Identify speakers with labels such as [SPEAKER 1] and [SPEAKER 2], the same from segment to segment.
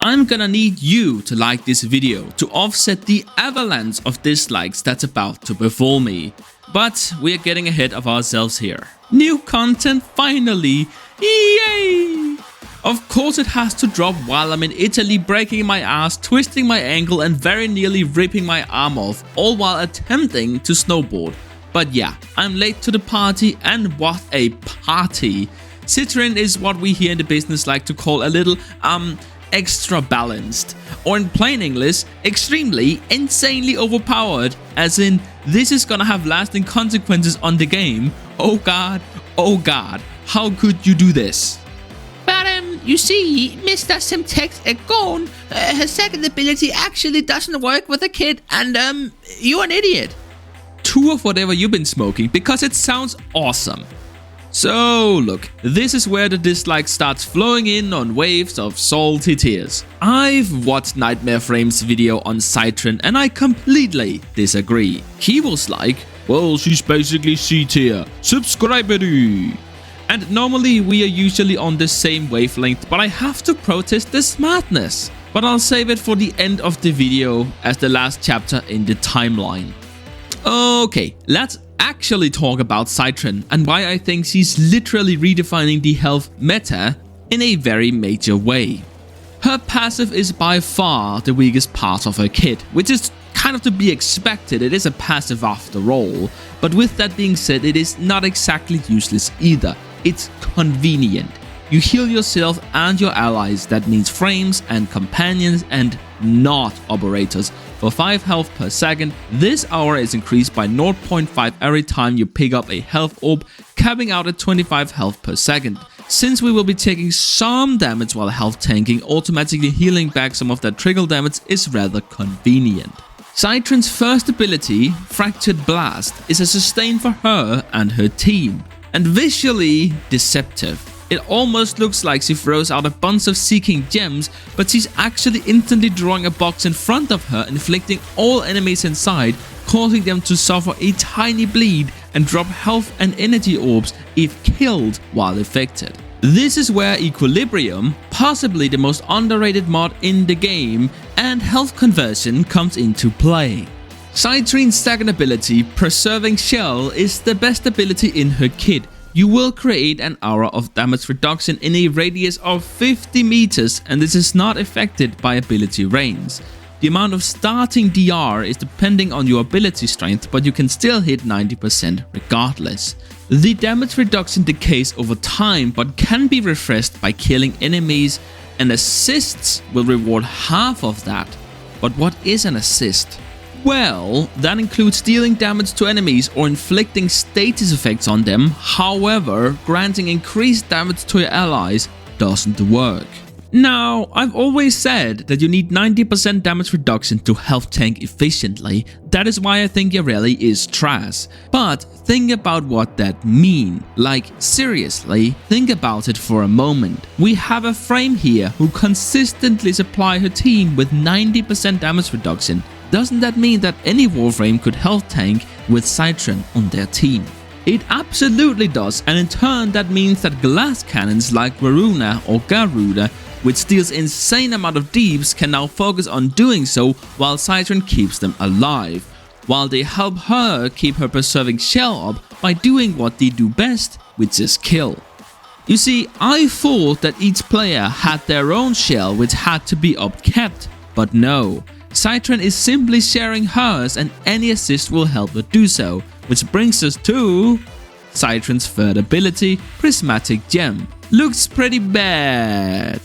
[SPEAKER 1] I'm gonna need you to like this video to offset the avalanche of dislikes that's about to befall me. But we're getting ahead of ourselves here. New content finally! Yay! Of course it has to drop while I'm in Italy, breaking my ass, twisting my ankle and very nearly ripping my arm off, all while attempting to snowboard. But yeah, I'm late to the party, and what a party! Citrine is what we here in the business like to call a little, extra balanced. Or in plain English, extremely, insanely overpowered, as in, this is gonna have lasting consequences on the game. Oh god, how could you do this?
[SPEAKER 2] But you see, Mr. Simtex Egon, her second ability actually doesn't work with a kid, and you're an idiot.
[SPEAKER 1] Two of whatever you've been smoking, because it sounds awesome. So look, this is where the dislike starts flowing in on waves of salty tears. I've watched Knightmare Frame's video on Citrine and I completely disagree. He was like, well, she's basically C tier, subscribery. And normally we are usually on the same wavelength, but I have to protest this madness. But I'll save it for the end of the video as the last chapter in the timeline. Okay, let's actually talk about Citrine and why I think she's literally redefining the health meta in a very major way. Her passive is by far the weakest part of her kit, which is kind of to be expected. It is a passive after all, but with that being said, it is not exactly useless either. It's convenient. You heal yourself and your allies, that means frames and companions and not operators, for 5 health per second. This aura is increased by 0.5 every time you pick up a health orb, capping out at 25 health per second. Since we will be taking some damage while health tanking, automatically healing back some of that trickle damage is rather convenient. Citrine's first ability, Fractured Blast, is a sustain for her and her team, and visually deceptive. It almost looks like she throws out a bunch of seeking gems, but she's actually instantly drawing a box in front of her, inflicting all enemies inside, causing them to suffer a tiny bleed and drop health and energy orbs if killed while affected. This is where Equilibrium, possibly the most underrated mod in the game, and health conversion comes into play. Citrine's second ability, Preserving Shell, is the best ability in her kit. You will create an aura of damage reduction in a radius of 50 meters, and this is not affected by ability range. The amount of starting DR is depending on your ability strength, but you can still hit 90% regardless. The damage reduction decays over time, but can be refreshed by killing enemies, and assists will reward half of that. But what is an assist? Well, that includes dealing damage to enemies or inflicting status effects on them. However, granting increased damage to your allies doesn't work. Now, I've always said that you need 90% damage reduction to health tank efficiently. That is why I think Yareli is trash. But think about what that means. Like, seriously, think about it for a moment. We have a frame here who consistently supply her team with 90% damage reduction. Doesn't that mean that any Warframe could health tank with Citrine on their team? It absolutely does, and in turn that means that glass cannons like Varuna or Garuda, which deals insane amount of deeps, can now focus on doing so while Citrine keeps them alive, while they help her keep her Preserving Shell up by doing what they do best, which is kill. You see, I thought that each player had their own shell which had to be upkept, but no. Citrine is simply sharing hers, and any assist will help her do so, which brings us to Citrine's third ability, Prismatic Gem. Looks pretty bad.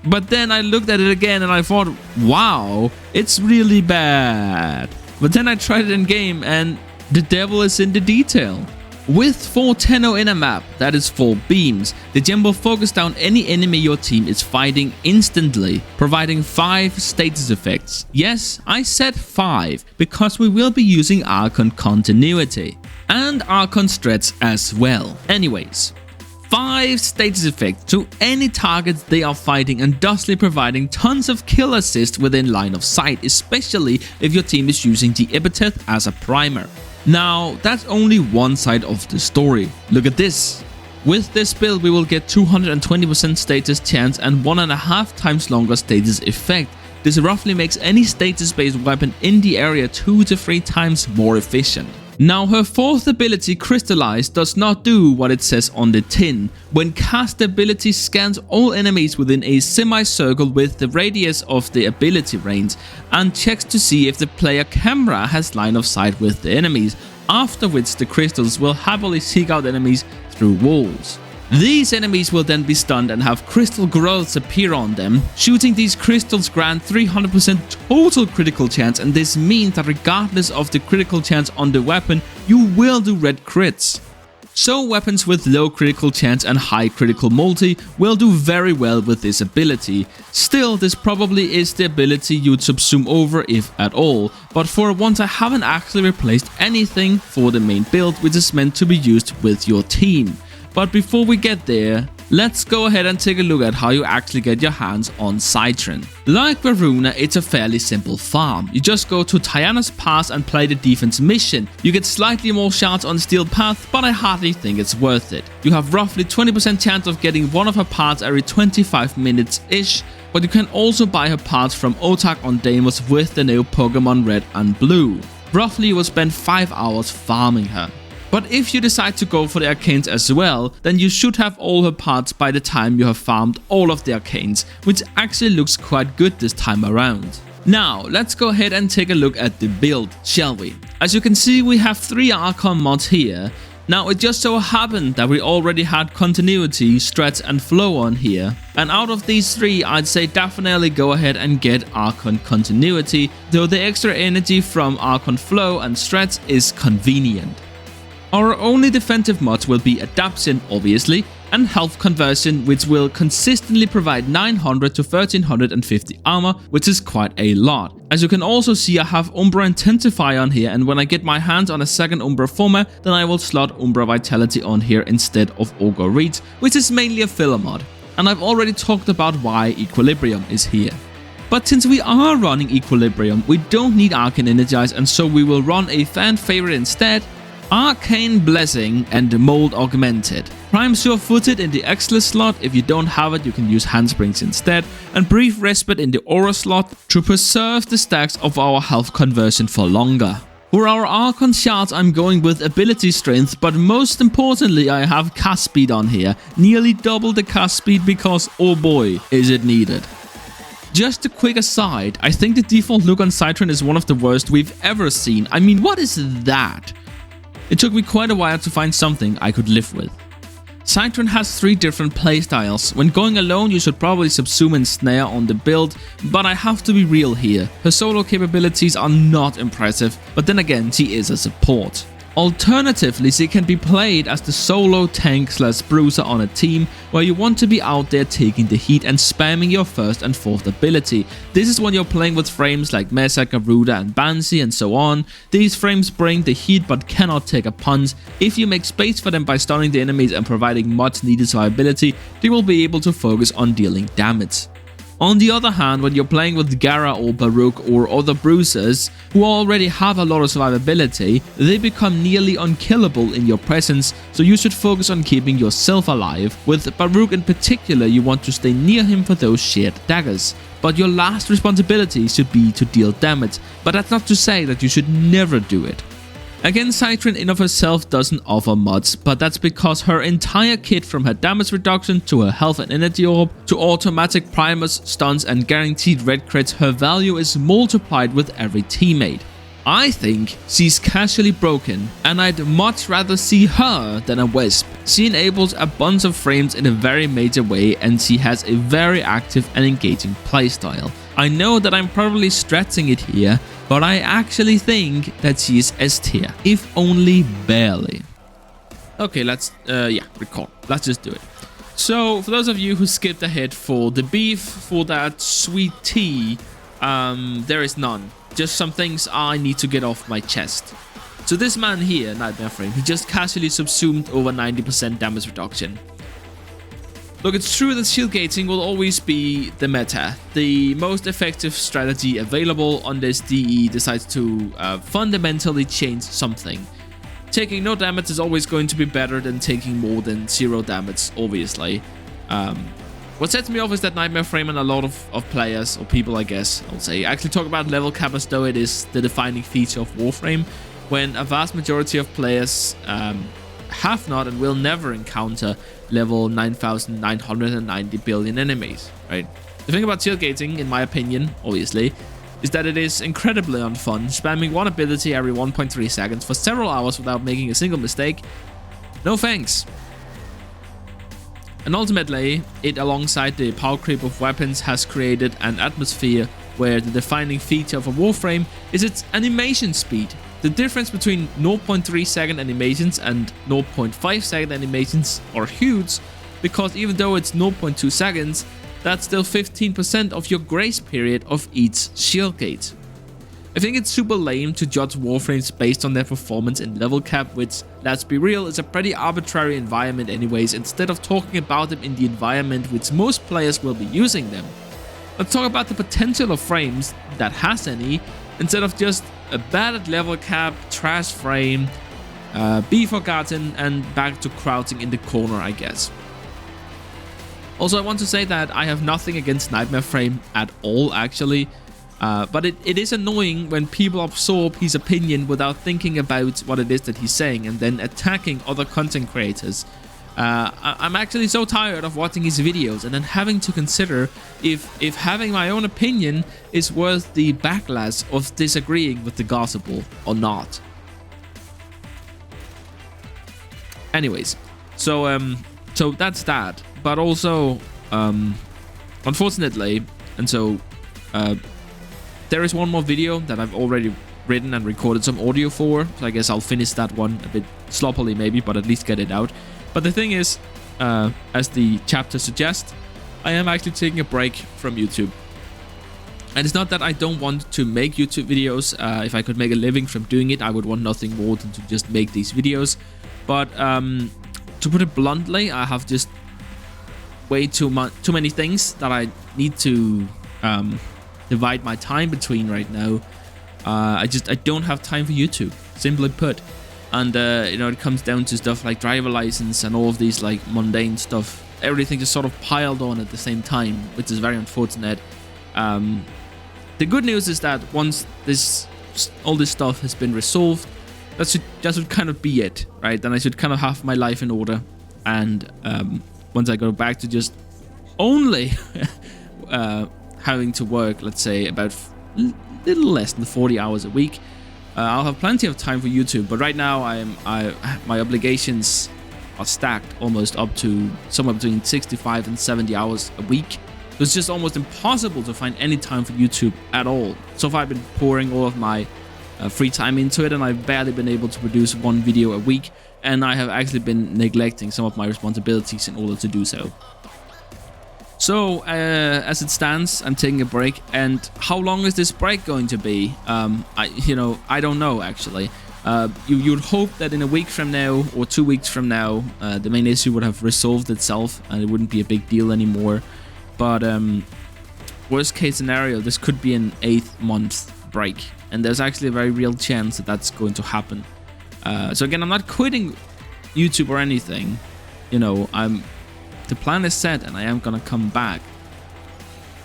[SPEAKER 1] But then I looked at it again and I thought, wow, it's really bad. But then I tried it in game and the devil is in the detail. With 4 Tenno in a map, that is 4 beams, the gem will focus down any enemy your team is fighting instantly, providing 5 status effects. Yes, I said 5, because we will be using Archon continuity. And Archon stretch as well. Anyways, 5 status effects to any targets they are fighting, and thusly providing tons of kill assist within line of sight, especially if your team is using the epithet as a primer. Now, that's only one side of the story. Look at this. With this build we will get 220% status chance and 1.5 times longer status effect. This roughly makes any status based weapon in the area 2 to 3 times more efficient. Now her 4th ability, Crystallize, does not do what it says on the tin. When cast, the ability scans all enemies within a semicircle with the radius of the ability range and checks to see if the player camera has line of sight with the enemies, after which the crystals will happily seek out enemies through walls. These enemies will then be stunned and have crystal growths appear on them. Shooting these crystals grant 300% total critical chance, and this means that regardless of the critical chance on the weapon, you will do red crits. So weapons with low critical chance and high critical multi will do very well with this ability. Still, this probably is the ability you'd subsume over if at all, but for once I haven't actually replaced anything for the main build, which is meant to be used with your team. But before we get there, let's go ahead and take a look at how you actually get your hands on Citrine. Like Varuna, it's a fairly simple farm. You just go to Tiana's Pass and play the defense mission. You get slightly more shards on Steel Path, but I hardly think it's worth it. You have roughly 20% chance of getting one of her parts every 25 minutes-ish, but you can also buy her parts from Otak on Deimos with the new Pokemon Red and Blue. Roughly you will spend 5 hours farming her. But if you decide to go for the arcanes as well, then you should have all her parts by the time you have farmed all of the arcanes, which actually looks quite good this time around. Now, let's go ahead and take a look at the build, shall we? As you can see, we have 3 Archon mods here. Now, it just so happened that we already had Continuity, Stretch and Flow on here. And out of these 3, I'd say definitely go ahead and get Archon Continuity, though the extra energy from Archon Flow and Stretch is convenient. Our only defensive mods will be Adaption, obviously, and Health Conversion, which will consistently provide 900 to 1350 armor, which is quite a lot. As you can also see, I have Umbra Intensify on here, and when I get my hands on a second Umbra former, then I will slot Umbra Vitality on here instead of Ogre Reach, which is mainly a filler mod. And I've already talked about why Equilibrium is here. But since we are running Equilibrium, we don't need Arcane Energize, and so we will run a fan favorite instead, Arcane Blessing and Mold Augmented. Prime Sure-Footed in the Excellence slot. If you don't have it, you can use Handsprings instead, and Brief Respite in the Aura slot to preserve the stacks of our health conversion for longer. For our Archon Shards, I'm going with Ability Strength, but most importantly I have cast speed on here, nearly double the cast speed because oh boy is it needed. Just a quick aside, I think the default look on Citrine is one of the worst we've ever seen. I mean, what is that? It took me quite a while to find something I could live with. Citrine has 3 different playstyles. When going alone, you should probably subsume and snare on the build, but I have to be real here. Her solo capabilities are not impressive, but then again, she is a support. Alternatively, she can be played as the solo tank/bruiser on a team where you want to be out there taking the heat and spamming your 1st and 4th ability. This is when you're playing with frames like Mesa, Garuda and Banshee and so on. These frames bring the heat but cannot take a punch. If you make space for them by stunning the enemies and providing much needed survivability, they will be able to focus on dealing damage. On the other hand, when you're playing with Gara or Baruch or other bruisers who already have a lot of survivability, they become nearly unkillable in your presence, so you should focus on keeping yourself alive. With Baruch in particular, you want to stay near him for those shared daggers. But your last responsibility should be to deal damage, but that's not to say that you should never do it. Again, Citrine in of herself doesn't offer much, but that's because her entire kit, from her damage reduction to her health and energy orb to automatic primers, stuns and guaranteed red crits, her value is multiplied with every teammate. I think she's casually broken, and I'd much rather see her than a Wisp. She enables a bunch of frames in a very major way, and she has a very active and engaging playstyle. I know that I'm probably stretching it here, but I actually think that she is S tier, if only barely. Okay, let's record. Let's just do it. So, for those of you who skipped ahead for the beef, for that sweet tea, there is none. Just some things I need to get off my chest. So this man here, Knightmare Frame, he just casually subsumed over 90% damage reduction. Look, it's true that shield gating will always be the meta, the most effective strategy available unless DE decides to fundamentally change something. taking no damage is always going to be better than taking more than 0 damage, obviously. What sets me off is that Knightmare Frame and a lot of players, or people I guess, I'll say, actually talk about level cap as though it is the defining feature of Warframe, when a vast majority of players have not and will never encounter level 9,990 billion enemies, right? The thing about tailgating, in my opinion, obviously, is that it is incredibly unfun, spamming one ability every 1.3 seconds for several hours without making a single mistake. No thanks. And ultimately, it alongside the power creep of weapons has created an atmosphere where the defining feature of a Warframe is its animation speed. The difference between 0.3 second animations and 0.5 second animations are huge, because even though it's 0.2 seconds, that's still 15% of your grace period of each shield gate. I think it's super lame to judge Warframes based on their performance in level cap, which, let's be real, is a pretty arbitrary environment anyways, instead of talking about them in the environment which most players will be using them. Let's talk about the potential of frames, that has any, instead of just a bad at level cap, trash frame, be forgotten, and back to crouching in the corner, I guess. Also, I want to say that I have nothing against Knightmare Frame at all, actually. But it is annoying when people absorb his opinion without thinking about what it is that he's saying and then attacking other content creators. I'm actually so tired of watching his videos and then having to consider if having my own opinion is worth the backlash of disagreeing with the gospel or not. Anyways, so that's that. But also, unfortunately, and so there is one more video that I've already written and recorded some audio for, so I guess I'll finish that one a bit sloppily maybe, but at least get it out. But the thing is, as the chapter suggests, I am actually taking a break from YouTube. And it's not that I don't want to make YouTube videos. If I could make a living from doing it, I would want nothing more than to just make these videos. But to put it bluntly, I have just way too many things that I need to divide my time between right now. I don't have time for YouTube, simply put. And it comes down to stuff like driver license and all of these like mundane stuff. Everything just sort of piled on at the same time, which is very unfortunate. The good news is that once all this stuff has been resolved, that should kind of be it, right? Then I should kind of have my life in order, and once I go back to just only having to work, let's say about little less than 40 hours a week, I'll have plenty of time for YouTube. But right now, my obligations are stacked almost up to somewhere between 65 and 70 hours a week. So it's just almost impossible to find any time for YouTube at all. So far, I've been pouring all of my free time into it, and I've barely been able to produce one video a week, and I have actually been neglecting some of my responsibilities in order to do so. So, as it stands, I'm taking a break, and how long is this break going to be? I don't know, actually. You'd hope that in a week from now, or 2 weeks from now, the main issue would have resolved itself, and it wouldn't be a big deal anymore. But, worst case scenario, this could be an 8-month break, and there's actually a very real chance that that's going to happen. So again, I'm not quitting YouTube or anything. The plan is set, and I am gonna come back.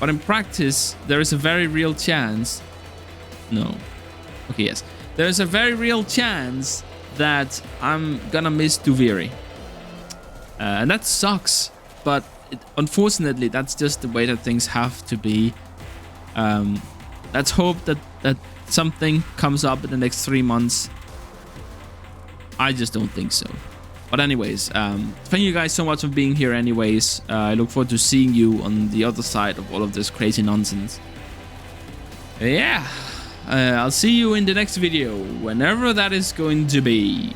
[SPEAKER 1] But in practice, there is a very real chance. There is a very real chance that I'm gonna miss Duviri. And that sucks, but unfortunately, that's just the way that things have to be. Let's hope that something comes up in the next 3 months. I just don't think so. But anyways, thank you guys so much for being here anyways. I look forward to seeing you on the other side of all of this crazy nonsense. Yeah, I'll see you in the next video, whenever that is going to be.